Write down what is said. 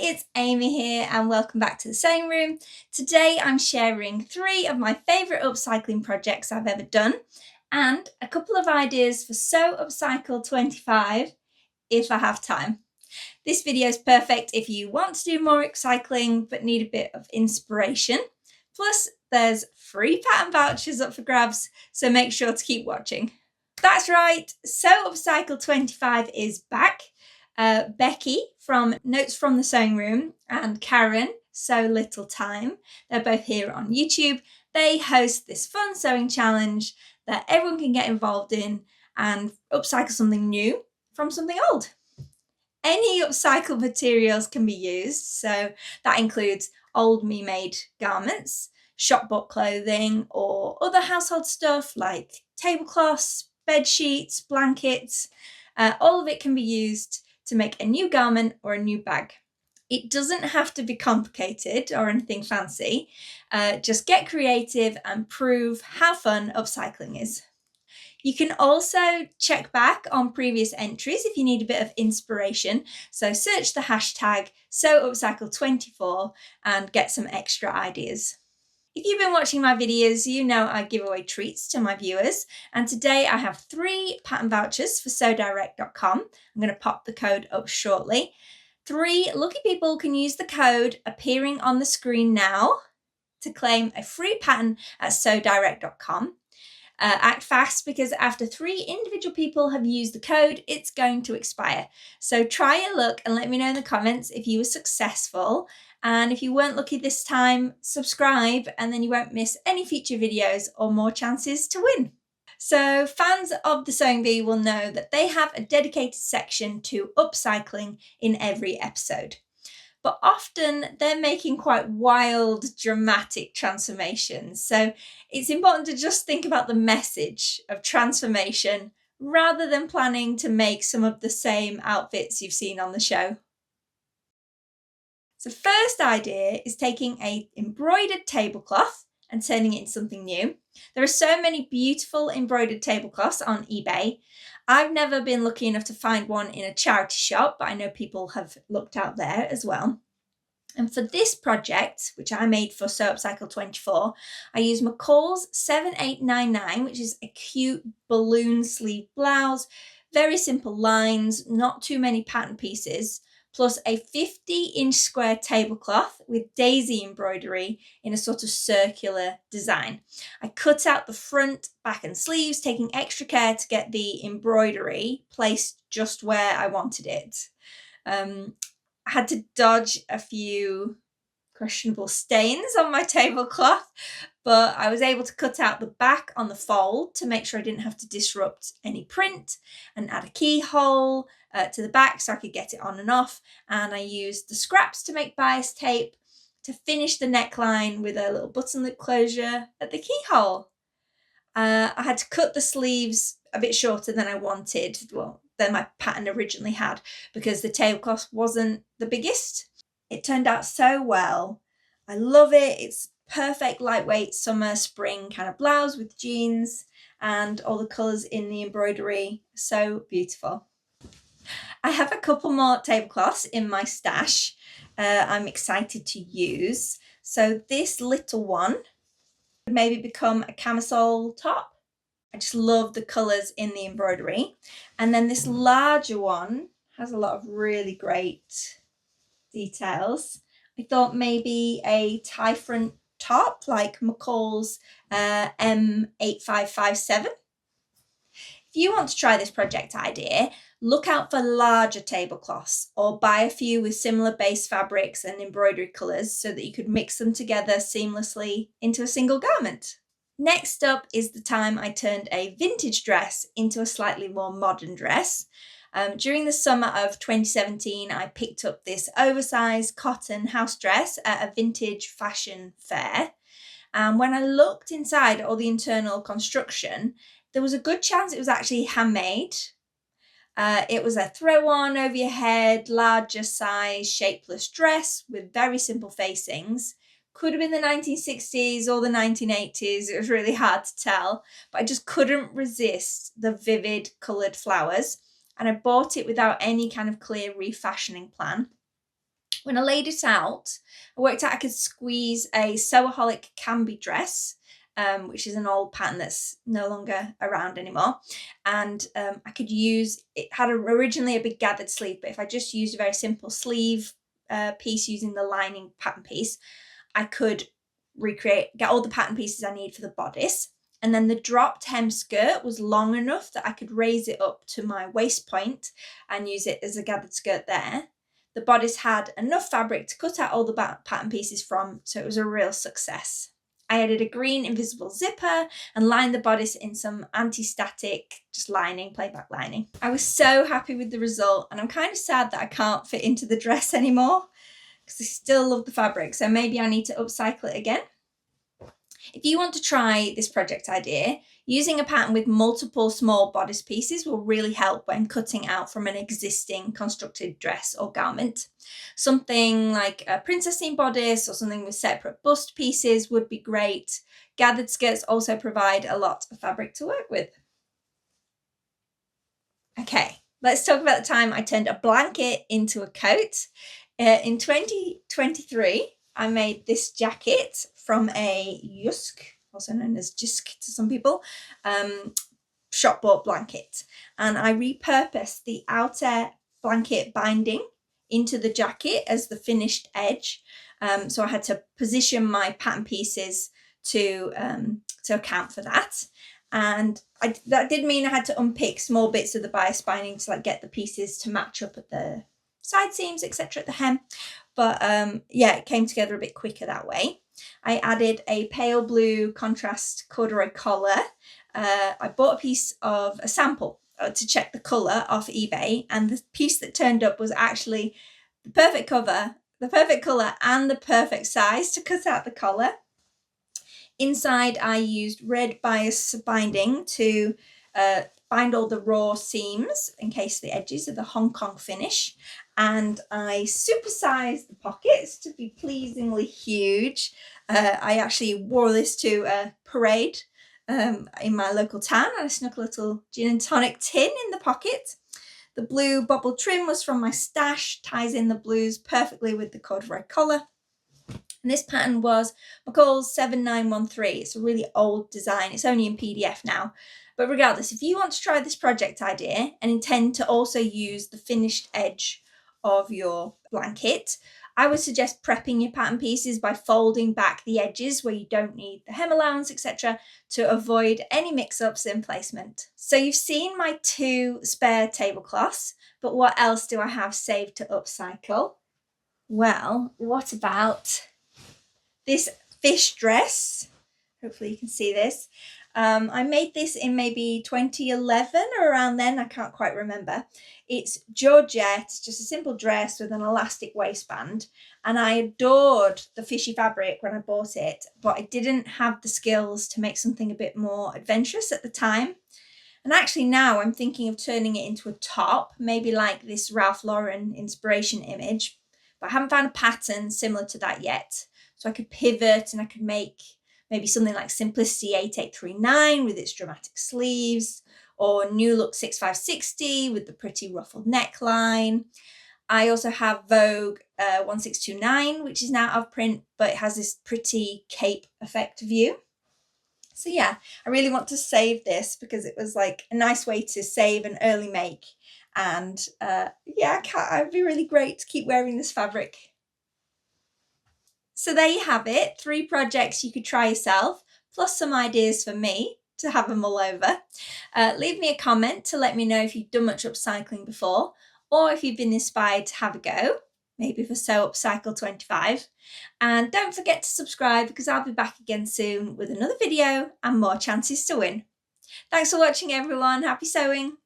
it's Amy here and welcome back to the sewing room. Today I'm sharing 3 of my favourite upcycling projects I've ever done and a couple of ideas for Sew Upcycle 25 if I have time. This video is perfect if you want to do more upcycling but need a bit of inspiration. Plus there's free pattern vouchers up for grabs, so make sure to keep watching. That's right, Sew Upcycle 25 is back. Becky from Notes from the Sewing Room and Karen, Sew Little Time, they're both here on YouTube. They host this fun sewing challenge that everyone can get involved in and upcycle something new from something old. Any upcycled materials can be used, so that includes old me-made garments, shop bought clothing, or other household stuff like tablecloths, bed sheets, blankets. All of it can be used to make a new garment or a new bag. It doesn't have to be complicated or anything fancy. Just get creative and prove how fun upcycling is. You can also check back on previous entries if you need a bit of inspiration. So search the hashtag SewUpcycle24 and get some extra ideas. If you've been watching my videos, you know I give away treats to my viewers. And today I have 3 pattern vouchers for sewdirect.com. I'm going to pop the code up shortly. 3 lucky people can use the code appearing on the screen now to claim a free pattern at sewdirect.com. Act fast because after 3 individual people have used the code, it's going to expire. So try your luck and let me know in the comments if you were successful. And if you weren't lucky this time, subscribe and then you won't miss any future videos or more chances to win. So fans of the Sewing Bee will know that they have a dedicated section to upcycling in every episode. But often they're making quite wild, dramatic transformations. So it's important to just think about the message of transformation rather than planning to make some of the same outfits you've seen on the show. So first idea is taking an embroidered tablecloth and turning it into something new. There are so many beautiful embroidered tablecloths on eBay. I've never been lucky enough to find one in a charity shop, but I know people have looked out there as well. And for this project, which I made for Sew Upcycle 24, I used McCall's 7899, which is a cute balloon sleeve blouse, very simple lines, not too many pattern pieces, plus a 50-inch square tablecloth with daisy embroidery in a sort of circular design. I cut out the front, back and sleeves, taking extra care to get the embroidery placed just where I wanted it. I had to dodge a few questionable stains on my tablecloth, but I was able to cut out the back on the fold to make sure I didn't have to disrupt any print and add a keyhole to the back so I could get it on and off. And I used the scraps to make bias tape to finish the neckline with a little button loop closure at the keyhole. I had to cut the sleeves a bit shorter than I wanted, than my pattern originally had, because the tablecloth wasn't the biggest. It turned out so well. I love it. It's perfect lightweight summer spring kind of blouse with jeans, and all the colours in the embroidery, so beautiful. I have a couple more tablecloths in my stash I'm excited to use. So this little one would maybe become a camisole top. I just love the colours in the embroidery. And then this larger one has a lot of really great details. I thought maybe a tie front top like McCall's M8557. If you want to try this project idea, look out for larger tablecloths or buy a few with similar base fabrics and embroidery colours so that you could mix them together seamlessly into a single garment. Next up is the time I turned a vintage dress into a slightly more modern dress. During the summer of 2017, I picked up this oversized cotton house dress at a vintage fashion fair. And when I looked inside at all the internal construction, there was a good chance it was actually handmade. It was a throw-on over your head, larger size, shapeless dress with very simple facings. Could have been the 1960s or the 1980s. It was really hard to tell, but I just couldn't resist the vivid coloured flowers. And I bought it without any kind of clear refashioning plan. When I laid it out, I worked out I could squeeze a Sewaholic Canby dress, which is an old pattern that's no longer around anymore. And I could use, it had originally a big gathered sleeve, but if I just used a very simple sleeve piece using the lining pattern piece, I could get all the pattern pieces I need for the bodice. And then the dropped hem skirt was long enough that I could raise it up to my waist point and use it as a gathered skirt there. The bodice had enough fabric to cut out all the pattern pieces from, so it was a real success. I added a green invisible zipper and lined the bodice in some anti-static, just lining, playback lining. I was so happy with the result, and I'm kind of sad that I can't fit into the dress anymore because I still love the fabric, so maybe I need to upcycle it again. If you want to try this project idea, using a pattern with multiple small bodice pieces will really help when cutting out from an existing constructed dress or garment. Something like a princess seam bodice or something with separate bust pieces would be great. Gathered skirts also provide a lot of fabric to work with. Okay, let's talk about the time I turned a blanket into a coat. In 2023, I made this jacket from a yusk, also known as jisk to some people, shop bought blanket. And I repurposed the outer blanket binding into the jacket as the finished edge. So I had to position my pattern pieces to account for that. And that did mean I had to unpick small bits of the bias binding to get the pieces to match up at the side seams, etc. at the hem. But yeah, it came together a bit quicker that way. I added a pale blue contrast corduroy collar. I bought a sample to check the colour off eBay, and the piece that turned up was actually the perfect colour and the perfect size to cut out the collar. Inside I used red bias binding to bind all the raw seams in case the edges of the Hong Kong finish, and I supersized the pockets to be pleasingly huge. I actually wore this to a parade in my local town, and I snuck a little gin and tonic tin in the pocket. The blue bobble trim was from my stash, ties in the blues perfectly with the corduroy collar. And this pattern was McCall's 7913. It's a really old design. It's only in PDF now. But regardless, if you want to try this project idea and intend to also use the finished edge of your blanket, I would suggest prepping your pattern pieces by folding back the edges where you don't need the hem allowance, etc., to avoid any mix-ups in placement. So you've seen my 2 spare tablecloths, but what else do I have saved to upcycle? Well, what about this fish dress? Hopefully you can see this. I made this in maybe 2011 or around then, I can't quite remember. It's georgette, just a simple dress with an elastic waistband, and I adored the fishy fabric when I bought it, but I didn't have the skills to make something a bit more adventurous at the time. And actually now I'm thinking of turning it into a top, maybe like this Ralph Lauren inspiration image, but I haven't found a pattern similar to that yet. So I could pivot and I could make maybe something like Simplicity 8839 with its dramatic sleeves, or New Look 6560 with the pretty ruffled neckline. I also have Vogue 1629, which is now out of print, but it has this pretty cape effect view. So yeah, I really want to save this because it was like a nice way to save an early make. And yeah, it'd be really great to keep wearing this fabric. So there you have it, 3 projects you could try yourself, plus some ideas for me to have them all over. Leave me a comment to let me know if you've done much upcycling before, or if you've been inspired to have a go, maybe for Sew Upcycle 25. And don't forget to subscribe because I'll be back again soon with another video and more chances to win. Thanks for watching everyone, happy sewing!